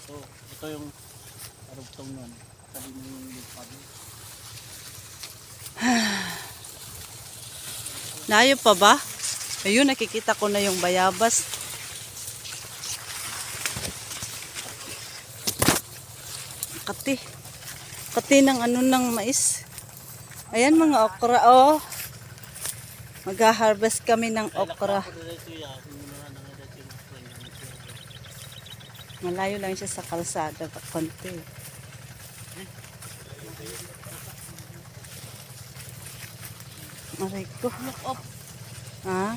Ito yung arugtong nun. Sabi mo yung lipad. Layo pa ba? Ayun, nakikita ko na yung bayabas. Kati. Kati ng ano ng mais. Ayan mga okra, oh. Mag-harvest kami ng okra. Malayo lang siya sa kalsada, konti. Aray ko. Look up. Ha?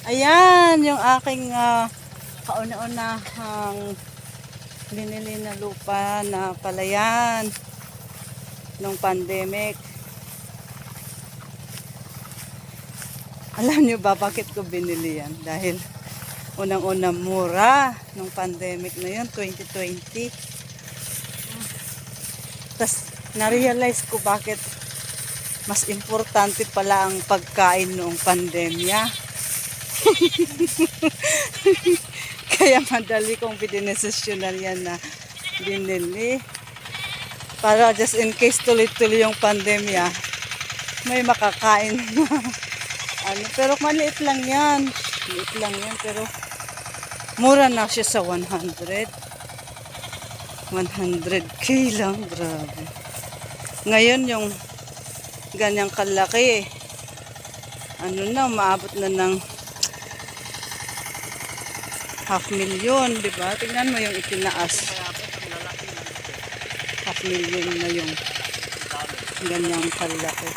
Ayan, yung aking kauna-unahang binili na lupa na palayan nung pandemic. Alam nyo ba bakit ko binili yan? Dahil unang-una mura nung pandemic na yun, 2020. Tapos na-realize ko bakit mas importante pala ang pagkain noong pandemya. Kaya madali kong bidinesisyonal yan na binili. Para just in case tuloy-tuloy yung pandemya, may makakain na. Pero maliit lang yan. Maliit lang yan, pero mura na siya sa 100. 100k lang, grabe. Ngayon yung ganyang kalaki, maabot na ng 500,000, di ba? Tingnan mo yung itinaas. 500,000 na yung ganyang kalaki.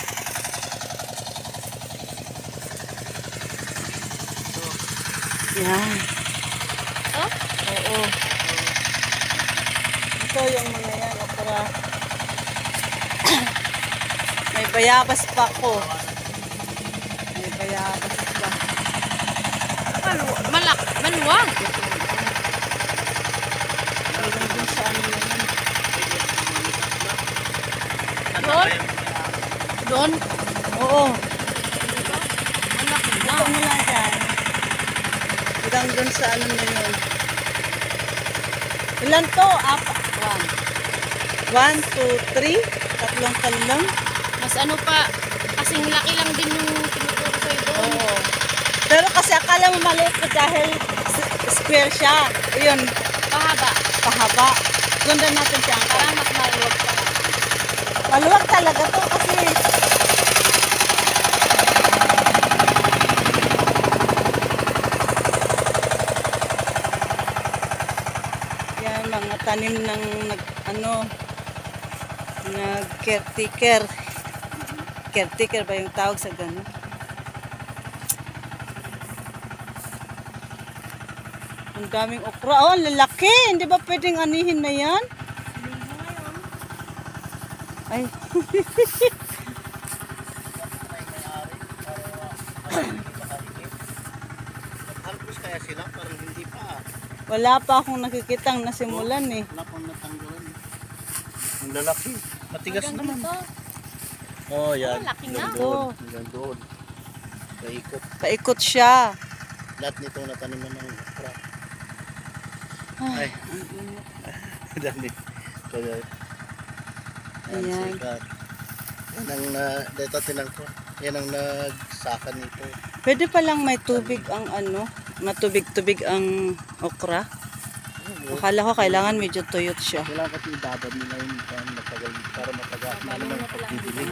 Yan. Oh? Oo. Ito yung mga yan, okra. May bayabas pa ko. May bayabas pa. Maluwag. Meron din sa ano yun. Doon? Doon? Oo. Malaki na. Ito mula dyan. Hanggang dun sa ano na yun. Ilan to? 1, 2, 3. Tatlong talong. Mas ano pa, kasing laki lang din yung tinuturo sa'yo doon. Oo. Pero kasi akala mo maliit ko dahil square siya. Ayun, Pahaba. pahaba. Sundan natin siya. Parang mas maluwag pa. Maluwag talaga to kasi yan, mga tanim ng nag-caretaker. Caretaker ba yung tawag sa gano'n? Ang daming okra. Oh, ang lalaki. Hindi ba pwedeng anihin na yan? Ay. Harvest kaya sila, parang hindi pa. Wala pa akong nakikitang nasimulan eh. Wala pang natanggalan. Ang lalaki. Matigas naman. Ito. Oh, yan. Oh, laki na. Oh. Hanggang doon. Paikot. Paikot siya. Lahat nitong nataniman ng okra. Ay, Ay. Dali. Kaya, Ayan. sikat. Yan ang dito tinangko. Yan ang nagsakan nito. Pwede palang may tubig ang matubig-tubig ang okra. Akala ko kailangan medyo tuyot siya. Kailangan kasi ibabad nila yung matagal para matagal. Malong na pala ang Bibili.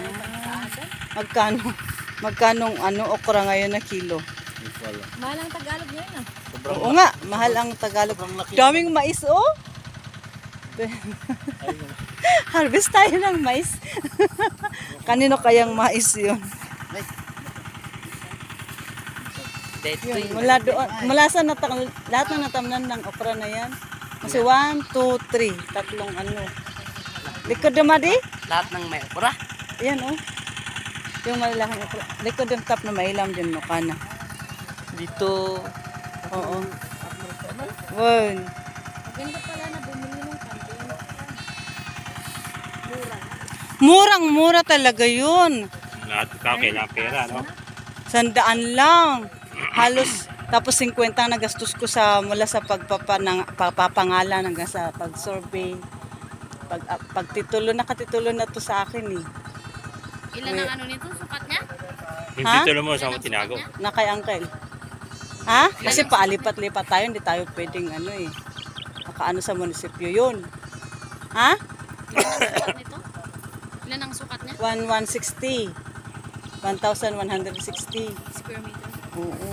Magkanong okra ngayon na kilo? Wala. Mahal ang Tagalog ngayon ah. Sobrang Oo nga, mahal ang Tagalog. Sobrang laki. Daming mais oh. Ayun. Harvest tayo ng mais. Kanino kayang mais yun? Yun, mula sa lahat ng natamnan ng okra na yan. Kasi 1, 2, 3, tatlong Likod naman di? Lahat ng may okra. Ayan oh. Yung malalaking likod yung top na mailam din no kana. Dito, Oo. Wan. Maganda pala na bumili ng campaign. Mura. Murang-mura talaga yun. Lahat ka, kailangan pera, no? 100 lang. Halos tapos 50 ang nagastos ko sa mula sa pagpapangalan hanggang sa pag-survey. Pagtitulo nakatitulo na to sa akin eh. Ilan ang ano nito? Sukat niya? Yung Ha? titulo mo sa mo tinago. Na kay uncle. Ha? Kasi paalipat-lipat tayo, hindi tayo pwedeng ano eh. Makaano sa munisipyo yun. Ha? Ilan ang sukat nito? Ilan ang sukat niya? 1160. 1,160. Square meter. Oo.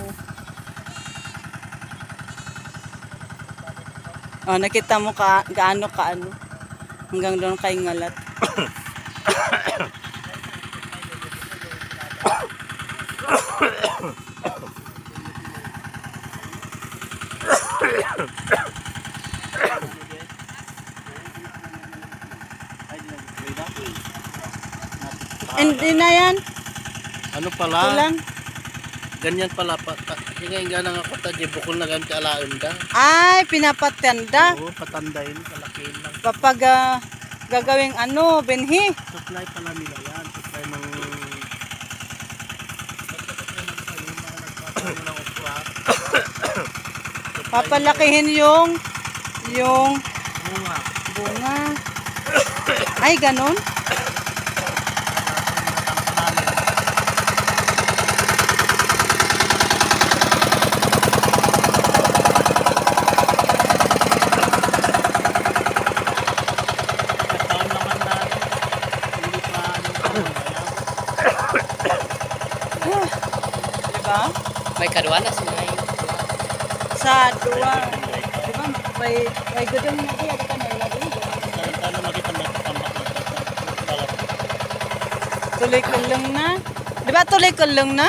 Oh, nakita mo gaano kaano. Hanggang doon kay ngalat. Hindi na yan. ano pala? Kulang. Ganyan pala. Ngayon ganang ako tadyo, bukol na ganyan alaon da. Ay, pinapatenda. Oo, patandahin, kalakihin lang. Kapag gagawing ano, binhi. Supply pala nila yan. Supply ng... ng okra. Papalakihin yung Bunga. bunga. Ay, ganun. Taon naman na hindi pa Diba? May karuana sila ngayon. Sa dua. Diba? May gudong na kaya di ka nalagay. Sana makita may tambak na Tuloy kulong na. Diba tuloy kulong na?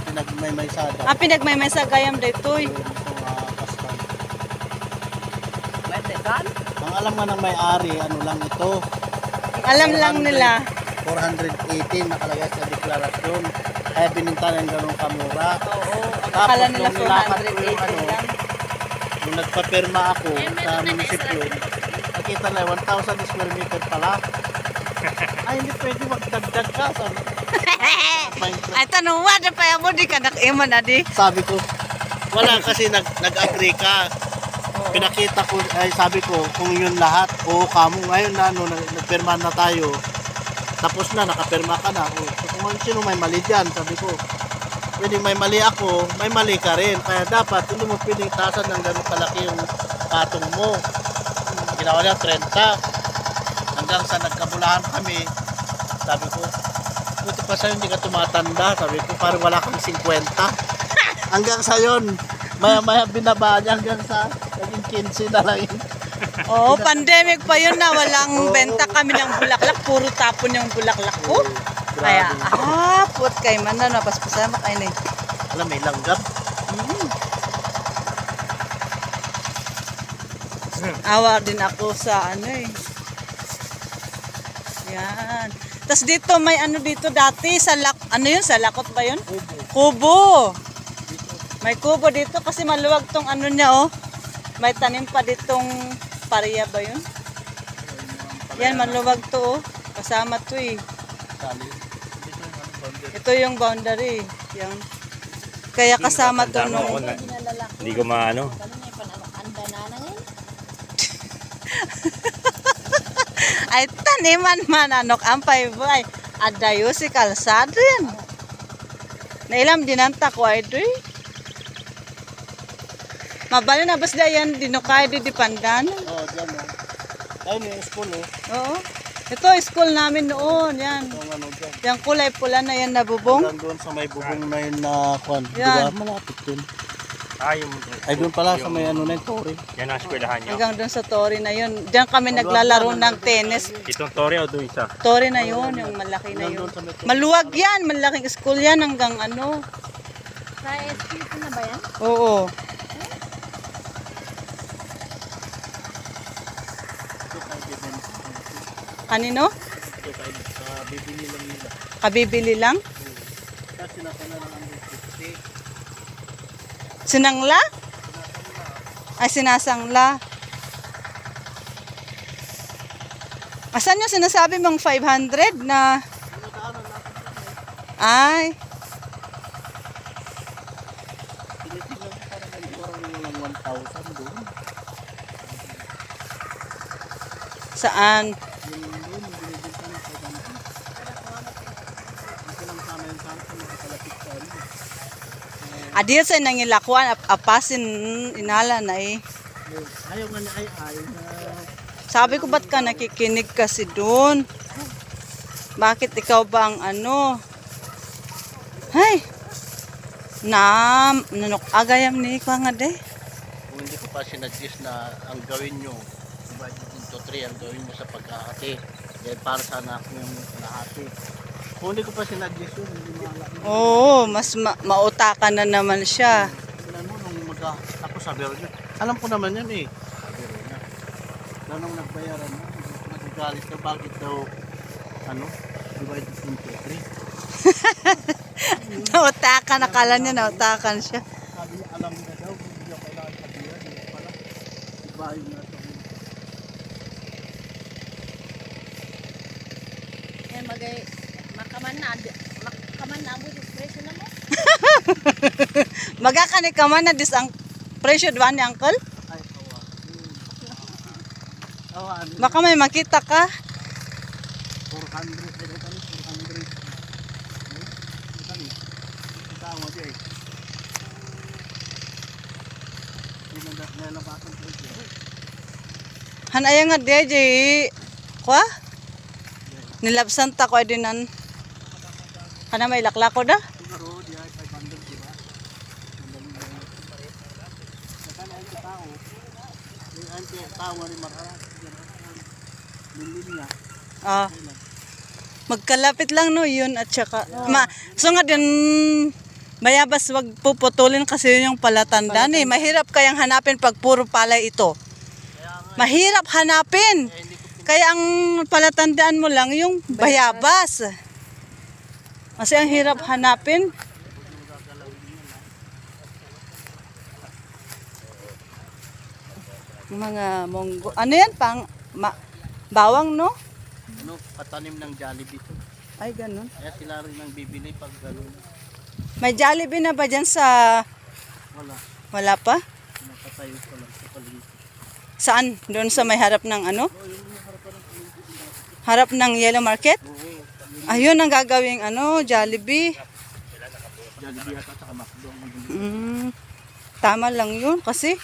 pinagmay sada. Pinagmay sa gayam daytoy. May tekan? Ang alam nga ng may-ari, ano lang ito, Alam lang nila. 418 nakalagay sa deklarasyon. Kaya bininta ng ganun kamura. Oo. Tapos Akala nila nung nilakad ko yung 480 lang. Nung nagpapirma ako sa munisipyo, nakita na 1,000 square meter pala. Ay, hindi pwede magdagdag ka. Ay, tanuwa na pa mo di ka nakiman na di. Sabi ko, wala kasi nag-agree ka. Pinakita ko, ay sabi ko, kung yun lahat, oo kamo, ngayon na, no, nagpirma na tayo. Tapos na, nakapirma ka na. So, kung sino may mali dyan, sabi ko, pwedeng may mali ako, may mali ka rin. Kaya dapat, hindi mo pwedeng tasan ng ganun kalaki yung patong mo. Ginawa niya 30. Hanggang sa nagkabulahan kami, sabi ko, buti pa sa'yo hindi ka tumatanda. Sabi ko, parang wala kang 50. Hanggang sa yun, maya-maya binaba niya hanggang sa naging 15 na lang yun. Oo, pandemic pa yun na walang benta kami ng bulaklak. Puro tapon yung bulaklak ko. Kaya, put kay man na napaspasama kayo na Alam, may langgam. Awa din ako sa ano eh. Yan. Tapos dito may ano dito dati sa ano yun? Sa lakot ba yun? Kubo. May kubo dito kasi maluwag tong ano niya oh. May tanim pa ditong pareya ba yun? Yan maluwag to oh. Kasama to eh. Ito yung boundary. Yan. Kaya kasama to nung Hindi ko maano. Anda na ngayon. ay taniman man anok ampay boy. Adayo si kalsadrin. Nailam dinanta ko ay doy. Mabalo na bas dayan dinukay di pandan. Oo, dyan o. Ayun yung school o. Oo. Ito school namin noon, yan. Yung ano dyan. Yung kulay pula na yan na bubong. Hanggang doon sa may bubong na yun na kwan. Yan. Diba? Malapit dun. Yung Ay, doon pala sa may ano na yung tori. yan ang eskwelahan niyo. Hanggang doon sa Tori na yun. Diyan kami naglalaro ng tennis. Itong Torre o doon isa? Tori na yun, yung malaki na Hanggang yun. doon sa may tori. Maluwag yan, malaking school yan hanggang ano. Sa SPC na ba yan? Oo. Ito kay bibili. Kanino? Ito kay bibili lang nila. Kabibili lang? Kasi nasa na lang ang 50. Sinangla? Ay, sinasangla. Asan yung sinasabi mong 500 na... Ay, Tinitingnan ko parang parang walang 1,000 doon. saan? Yung doon, yung binibenta ng 500. Ito lang sana yung sa akin, nakakalapit sa ano. Adil sa nangilakuan, apasin inala na eh. Ayaw nga niya ay Sabi ko, ba't ka nakikinig kasi doon? Bakit ikaw ba ang ano? Hay! Nanok agayam ni ko nga de. kung hindi ko pa sinadjust na ang gawin nyo, divide into 3, ang gawin mo sa pag-ahati. Dahil para sana ako yung nahati. Kung hindi ko pa sinadjust yun, hindi mahala. Oo, mas mautakan na naman siya. Tignan mo, nung ako sabi rin yun. Alam ko naman yun eh. Sabi rin na. Nung nagbayaran mo, nagagalit na bakit daw, divide into 3. Nautakan, akala niya nautakan siya. Sabi niya, alam niya daw, hindi ako kailangan sabihan. Hindi pala, ibahin na ito. Eh, makaman na abo yung presyo na mo. Magakani ka man na dis ang presyo doon ni uncle? Ay, awa. Awa, Baka may makita ka. 400. Ay, ito ni 400. Ito ni. Ito mo siya eh. Hindi na nalabasan ko siya. Hanaya nga DJ. Kwa? Nilabsan ta ko dinan. Kana may laklako da? Siguro, di ay 500, di ba? Ang dami na yun. Saka na yung tao. Yung tao ni Mararat. Lilin niya. Ah. Magkalapit lang no yun at saka so nga din mayabas wag puputulin kasi yun yung palatandaan eh. Mahirap kayang hanapin pag puro palay ito. Mahirap hanapin. Kaya ang palatandaan mo lang yung bayabas. Kasi ang hirap hanapin. Mga monggo. Ano yan? Bawang, no? Patanim ng Jollibee to. Ay, ganun. Kaya sila rin ang bibili pag gano'n. May Jollibee na ba dyan sa... Wala. Wala pa? Nakatayo pa lang sa paligid. Saan? Doon sa may harap ng ano? Harap ng Yellow Market? Ayun ang gagawing ano, Jollibee. Jollibee ata sa McDo. Tama lang yun kasi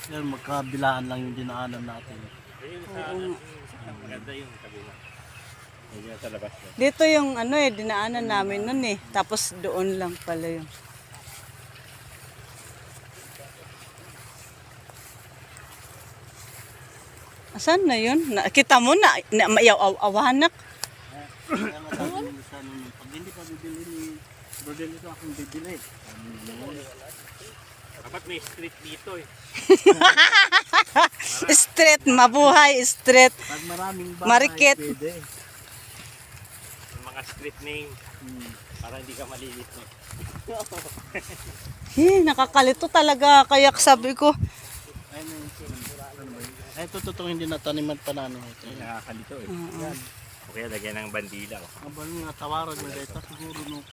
Yan, magkabilaan lang yung dinaanan natin. Maganda yung sabi mo. Hindi na sa labas na. dito yung ano eh, dinaanan namin nun eh. Tapos doon lang pala yun. Asan na yun? Nakita mo na, mayaw-awanak. Kaya nga sabi mo sa ano, pag hindi pa bibili ni Rodel ito, akong bibili. Dapat may street dito eh. Street, mabuhay, street. Pag maraming bahay, Marikit. pwede. Yung mga street name. Para hindi ka malilito. Nakakalito talaga. Kaya sabi ko, Ay, ito totoong hindi nataniman pa namin ito. Yung nakakalito eh. O kaya lagyan ng bandila. Abang nga tawaran mo dito siguro no.